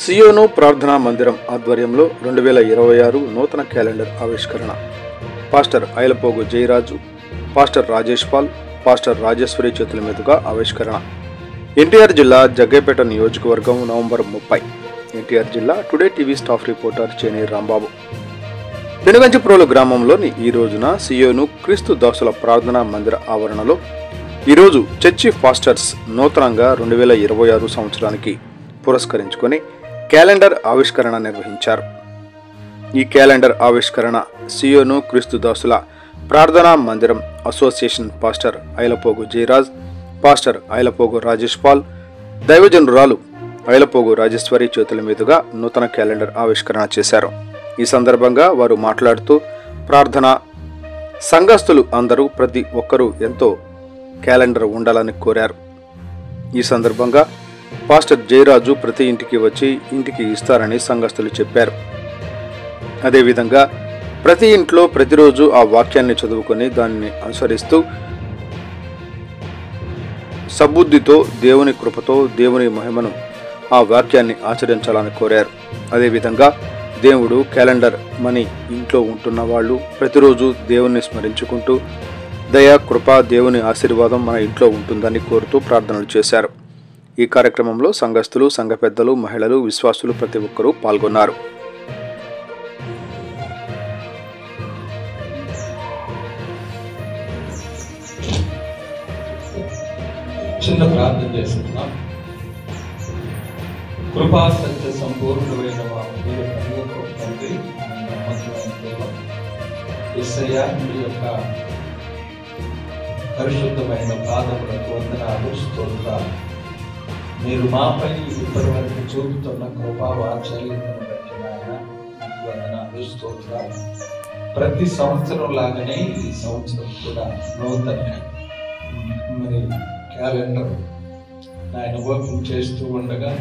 సియోను ప్రార్థనా మందిరం ఆధ్వర్యంలో 2026 నూతన క్యాలెండర్ ఆవిష్కరణ. Pastor Ailapogu Jayaraju, pastor Rajesh Paul, pastor Rajeshwari చేతుల మీదుగా ఆవిష్కరణ. ఎన్టీఆర్ జిల్లా జగ్గైపేట నియోజకవర్గం నవంబర్ 30. ఎన్టీఆర్ జిల్లా today TV staff reporter Chene Rambabu. Penuganchiprolu గ్రామంలోని ఈ రోజున సియోను క్రీస్తు దాసుల ప్రార్థనా మందిర ఆవరణలో ఈరోజు చర్చి పాస్టర్స్ నూతనంగా 2026 సంవత్సరానికి పురస్కరించుకొని క్యాలెండర్ ఆవిష్కరణ నిర్వహించారు. ఈ క్యాలెండర్ ఆవిష్కరణ సియోను క్రీస్తు దాసుల ప్రార్థనా మందిరం association pastor Ailapogu Jayaraj, pastor Ailapogu Rajesh Paul, దైవజనురాలు ఐలపోగు రాజేశ్వరి చేతుల మీదుగా నూతన క్యాలెండర్ ఆవిష్కరణ చేశారు. ఈ సందర్భంగా వారు మాట్లాడుతూ ప్రార్థన సంఘస్థులు అందరూ ప్రతి ఒక్కరూ ఎంతో క్యాలెండర్ ఉండాలని కోరారు. ఈ సందర్భంగా పాస్టర్ జయరాజు ప్రతి ఇంటికి వచ్చి ఇంటికి ఇస్తారని సంఘస్థులు చెప్పారు. అదేవిధంగా ప్రతి ఇంట్లో ప్రతిరోజు ఆ వాక్యాన్ని చదువుకొని దానిని అనుసరిస్తూ సబుద్ధితో దేవుని కృపతో దేవుని మహిమను ఆ వాక్యాన్ని ఆచరించాలని కోరారు. అదేవిధంగా దేవుడు క్యాలెండర్ మని ఇంట్లో ఉంటున్న వాళ్ళు ప్రతిరోజు దేవుణ్ణి స్మరించుకుంటూ దయ కృప దేవుని ఆశీర్వాదం మన ఇంట్లో ఉంటుందని కోరుతూ ప్రార్థనలు చేశారు. ఈ కార్యక్రమంలో సంఘస్థులు, సంఘ పెద్దలు, మహిళలు, విశ్వాసులు ప్రతి ఒక్కరూ పాల్గొన్నారు. చిన్న ప్రార్థన చేస్తున్నాం. కృపా సత్య సంపూర్ణమైన మా ప్రియ పరలోకపు తండ్రి, నమ్మకమైన దేవ యేసయ్యా, మీ యొక్క పరిశుద్ధమైన పాదములకు వందనాలు, స్తోత్రాలు. మీరు మాపై ఇప్పటి వరకు చూపుతున్న కృపా వాత్సల్యతను బట్టి నాయన మీకు వందనాలు, స్తోత్రాలు. ప్రతి సంవత్సరం లాగానే ఈ సంవత్సరం కూడా నూతన మరి క్యాలెండర్ ఆయన ఓపెన్ చేస్తూ ఉండగా